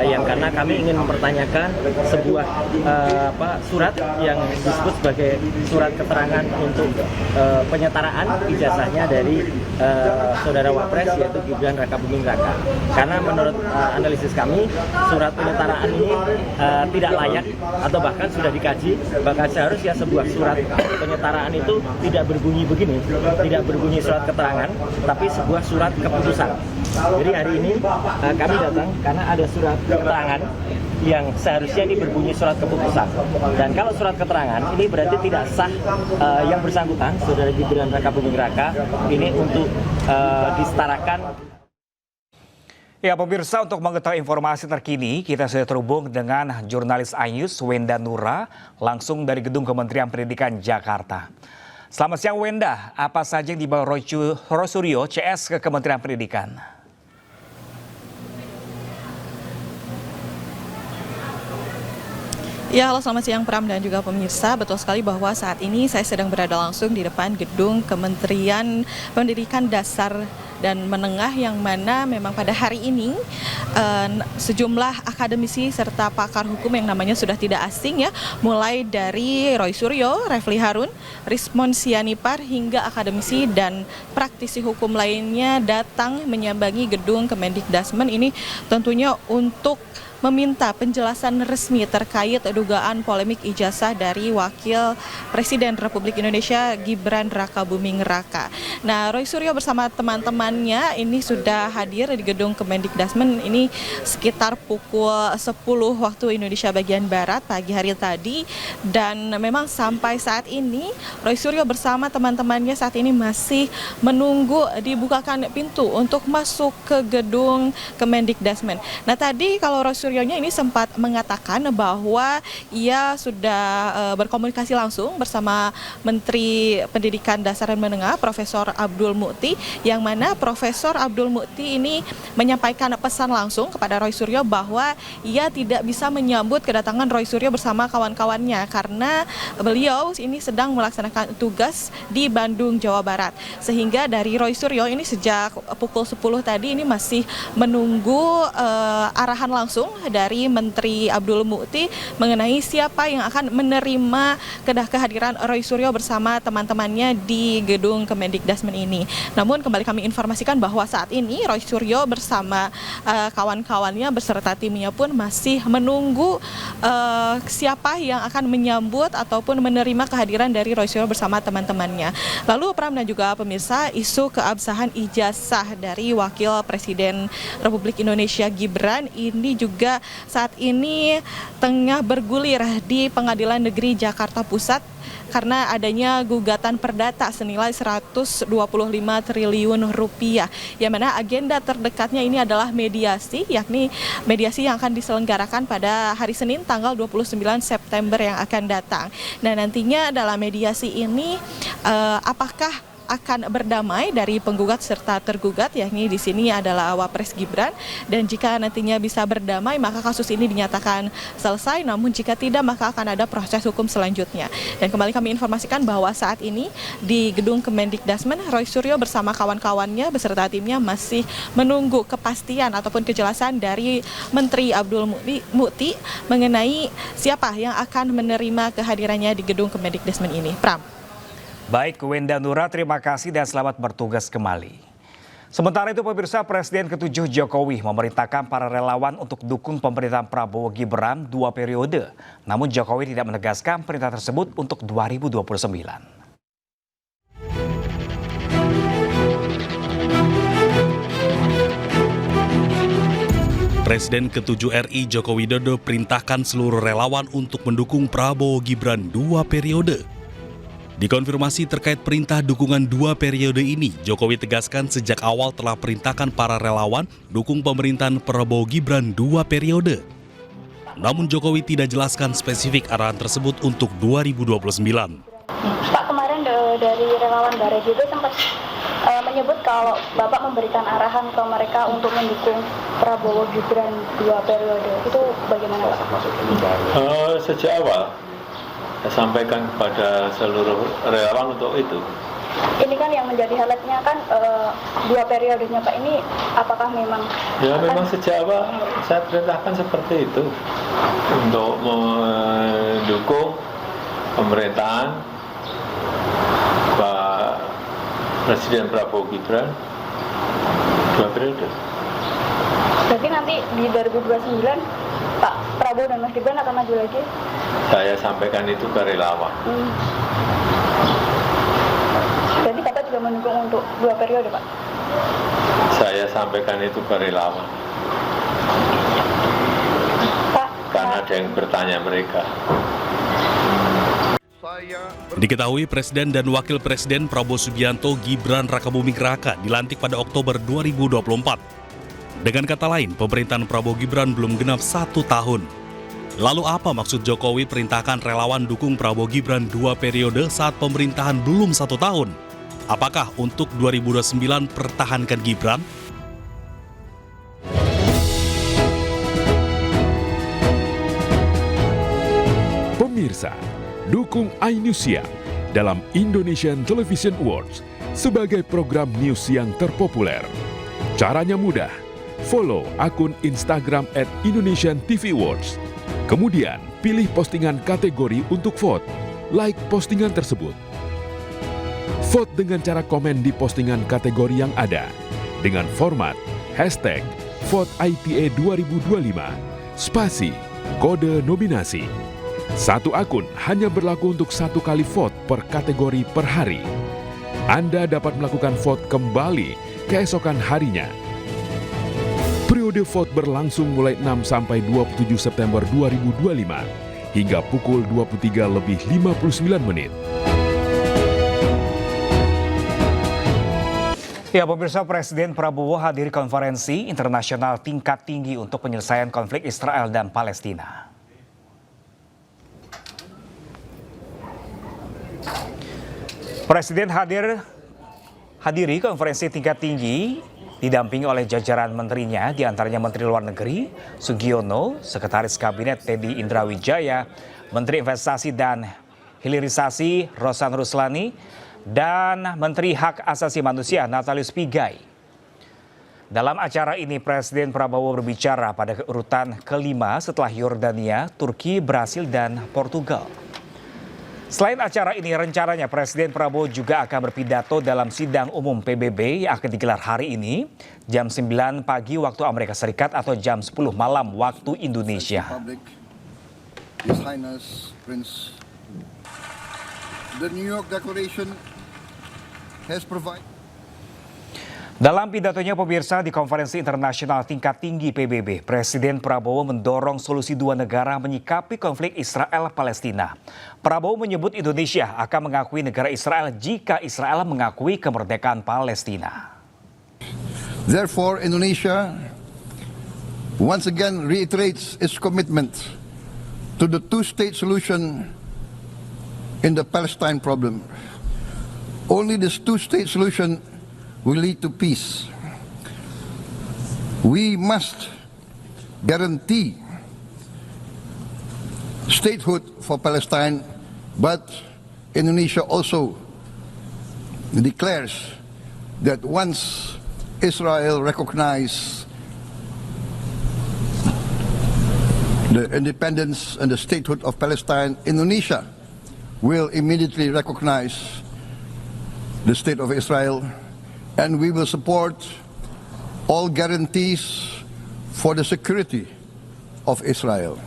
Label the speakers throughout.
Speaker 1: yang karena kami ingin mempertanyakan sebuah surat yang disebut sebagai surat keterangan untuk penyetaraan ijazahnya dari saudara Wapres yaitu Gibran Rakabuming Raka. Karena menurut analisis kami surat penyetaraan ini tidak layak atau bahkan sudah dikaji, bahkan seharusnya sebuah surat penyetaraan itu tidak berbunyi begini, tidak berbunyi surat keterangan, tapi sebuah surat keputusan. Jadi hari ini kami datang karena ada surat keterangan yang seharusnya ini berbunyi surat keputusan. Dan kalau surat keterangan ini berarti tidak sah yang bersangkutan, saudara Gibran Rakabuming Raka, ini untuk disetarakan.
Speaker 2: Ya pemirsa, untuk mengetahui informasi terkini, kita sudah terhubung dengan jurnalis iNews Wenda Nura langsung dari Gedung Kementerian Pendidikan Jakarta. Selamat siang Wenda, apa saja yang dibawa Roy Suryo CS ke Kementerian Pendidikan?
Speaker 3: Ya, halo selamat siang Pram dan juga pemirsa. Betul sekali bahwa saat ini saya sedang berada langsung di depan gedung Kementerian Pendidikan Dasar dan Menengah yang mana memang pada hari ini sejumlah akademisi serta pakar hukum yang namanya sudah tidak asing ya, mulai dari Roy Suryo, Refli Harun, Rismon Sianipar hingga akademisi dan praktisi hukum lainnya datang menyambangi gedung Kemendikdasmen ini tentunya untuk meminta penjelasan resmi terkait dugaan polemik ijazah dari Wakil Presiden Republik Indonesia Gibran Rakabuming Raka. Nah, Roy Suryo bersama teman-temannya ini sudah hadir di gedung Kemendikdasmen ini sekitar pukul 10 waktu Indonesia bagian Barat pagi hari tadi, dan memang sampai saat ini Roy Suryo bersama teman-temannya saat ini masih menunggu dibukakan pintu untuk masuk ke gedung Kemendikdasmen. Nah, tadi kalau Roy Suryonya ini sempat mengatakan bahwa ia sudah berkomunikasi langsung bersama Menteri Pendidikan Dasar dan Menengah Profesor Abdul Mukti, yang mana Profesor Abdul Mukti ini menyampaikan pesan langsung kepada Roy Suryo bahwa ia tidak bisa menyambut kedatangan Roy Suryo bersama kawan-kawannya karena beliau ini sedang melaksanakan tugas di Bandung, Jawa Barat. Sehingga dari Roy Suryo ini sejak pukul 10 tadi ini masih menunggu arahan langsung dari Menteri Abdul Mukti mengenai siapa yang akan menerima kehadiran Roy Suryo bersama teman-temannya di gedung Kemendikdasmen ini. Namun kembali kami informasikan bahwa saat ini Roy Suryo bersama kawan-kawannya beserta timnya pun masih menunggu siapa yang akan menyambut ataupun menerima kehadiran dari Roy Suryo bersama teman-temannya. Lalu Pram dan juga pemirsa, isu keabsahan ijazah dari Wakil Presiden Republik Indonesia Gibran ini juga saat ini tengah bergulir di Pengadilan Negeri Jakarta Pusat karena adanya gugatan perdata senilai 125 triliun rupiah, yang mana agenda terdekatnya ini adalah mediasi, yakni mediasi yang akan diselenggarakan pada hari Senin tanggal 29 September yang akan datang. Nah, nantinya dalam mediasi ini apakah akan berdamai dari penggugat serta tergugat, yakni di sini adalah Wapres Gibran, dan jika nantinya bisa berdamai maka kasus ini dinyatakan selesai, namun jika tidak maka akan ada proses hukum selanjutnya. Dan kembali kami informasikan bahwa saat ini di gedung Kemendikdasmen Roy Suryo bersama kawan-kawannya beserta timnya masih menunggu kepastian ataupun kejelasan dari Menteri Abdul Mukti mengenai siapa yang akan menerima kehadirannya di gedung Kemendikdasmen ini. Pram.
Speaker 2: Baik, Wenda Nura, terima kasih dan selamat bertugas kembali. Sementara itu pemirsa, Presiden ke-7 Jokowi memerintahkan para relawan untuk dukung pemerintahan Prabowo Gibran 2 periode. Namun Jokowi tidak menegaskan perintah tersebut untuk 2029.
Speaker 4: Presiden ke-7 RI Joko Widodo perintahkan seluruh relawan untuk mendukung Prabowo Gibran 2 periode. Dikonfirmasi terkait perintah dukungan 2 periode ini, Jokowi tegaskan sejak awal telah perintahkan para relawan dukung pemerintahan Prabowo Gibran 2 periode. Namun Jokowi tidak jelaskan spesifik arahan tersebut untuk 2029.
Speaker 5: Pak, kemarin dari relawan Bare juga sempat menyebut kalau Bapak memberikan arahan ke mereka untuk mendukung Prabowo Gibran 2 periode. Itu bagaimana Pak?
Speaker 6: Sejak awal saya sampaikan kepada seluruh relawan untuk itu.
Speaker 5: ini kan yang menjadi highlightnya kan 2 periodenya Pak ini, apakah memang
Speaker 6: Ya memang sejak awal saya perintahkan seperti itu untuk mendukung pemerintahan Pak Presiden Prabowo Gibran 2 periode.
Speaker 5: Berarti nanti di 2029 Pak Prabowo dan Mas Gibran akan maju lagi?
Speaker 6: Saya sampaikan itu ke relawan.
Speaker 5: Berarti Bapak juga mendukung untuk 2 periode Pak?
Speaker 6: Saya sampaikan itu ke relawan.
Speaker 5: Pak,
Speaker 6: Karena ada yang bertanya mereka.
Speaker 4: Diketahui Presiden dan Wakil Presiden Prabowo Subianto Gibran Rakabuming Raka dilantik pada Oktober 2024. Dengan kata lain, pemerintahan Prabowo Gibran belum genap 1 tahun. Lalu apa maksud Jokowi perintahkan relawan dukung Prabowo Gibran 2 periode saat pemerintahan belum 1 tahun? Apakah untuk 2029 pertahankan Gibran?
Speaker 7: Pemirsa, dukung iNews Siang dalam Indonesian Television Awards sebagai program news yang terpopuler. Caranya mudah, follow akun Instagram @IndonesianTVAwards. Kemudian pilih postingan kategori untuk vote, like postingan tersebut. Vote dengan cara komen di postingan kategori yang ada dengan format #VoteITA 2025 spasi kode nominasi. Satu akun hanya berlaku untuk 1 kali vote per kategori per hari. Anda dapat melakukan vote kembali keesokan harinya. Periode vote berlangsung mulai 6 sampai 27 September 2025 hingga pukul 23:59.
Speaker 2: Ya, pemirsa, Presiden Prabowo hadiri konferensi internasional tingkat tinggi untuk penyelesaian konflik Israel dan Palestina. Presiden hadiri konferensi tingkat tinggi didampingi oleh jajaran menterinya, diantaranya Menteri Luar Negeri Sugiono, Sekretaris Kabinet Teddy Indrawijaya, Menteri Investasi dan Hilirisasi Rosan Ruslani, dan Menteri Hak Asasi Manusia Natalius Pigai. Dalam acara ini Presiden Prabowo berbicara pada urutan kelima setelah Yordania, Turki, Brasil, dan Portugal. Selain acara ini, rencananya Presiden Prabowo juga akan berpidato dalam sidang umum PBB yang akan digelar hari ini jam 9 pagi waktu Amerika Serikat atau jam 10 malam waktu Indonesia.
Speaker 8: His Highness Prince, the New York Declaration has provided.
Speaker 2: Dalam pidatonya pemirsa di konferensi internasional tingkat tinggi PBB, Presiden Prabowo mendorong solusi 2 negara menyikapi konflik Israel-Palestina. Prabowo menyebut Indonesia akan mengakui negara Israel jika Israel mengakui kemerdekaan Palestina.
Speaker 8: Therefore, Indonesia once again reiterates its commitment to the two-state solution in the Palestine problem. Only this two-state solution will lead to peace. We must guarantee statehood for Palestine, but Indonesia also declares that once Israel recognizes the independence and the statehood of Palestine, Indonesia will immediately recognize the state of Israel, and we will support all guarantees for the security of Israel.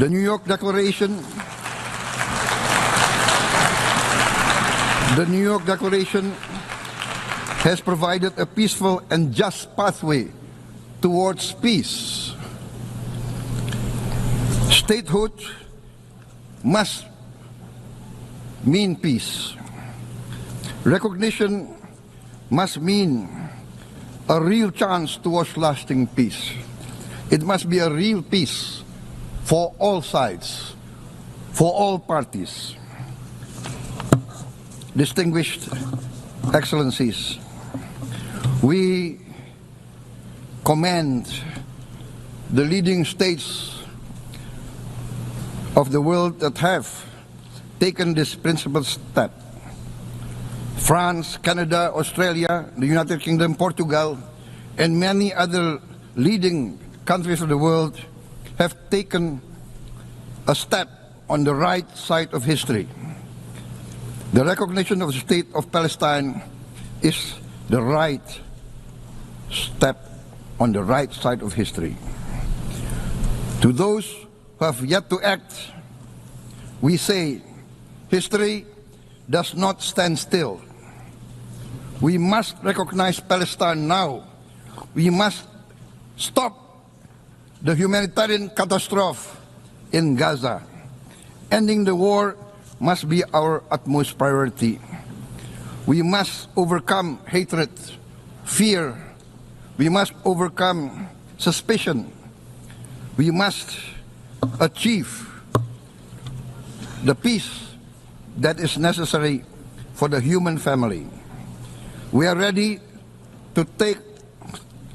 Speaker 8: The New York Declaration has provided a peaceful and just pathway towards peace. Statehood must mean peace. Recognition must mean a real chance towards lasting peace. It must be a real peace for all sides, for all parties. Distinguished Excellencies, we commend the leading states of the world that have taken this principled step. France, Canada, Australia, the United Kingdom, Portugal, and many other leading countries of the world have taken a step on the right side of history. The recognition of the State of Palestine is the right step on the right side of history. To those who have yet to act, we say history does not stand still. We must recognize Palestine now. We must stop the humanitarian catastrophe in Gaza. Ending the war must be our utmost priority. We must overcome hatred, fear. We must overcome suspicion. We must achieve the peace that is necessary for the human family. We are ready to take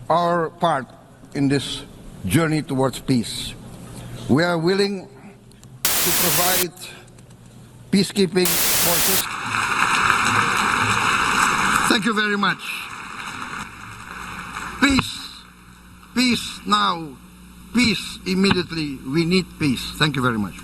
Speaker 8: our part in this journey towards peace. We are willing to provide peacekeeping forces. Thank you very much. Peace. Peace now. Peace immediately. We need peace. Thank you very much.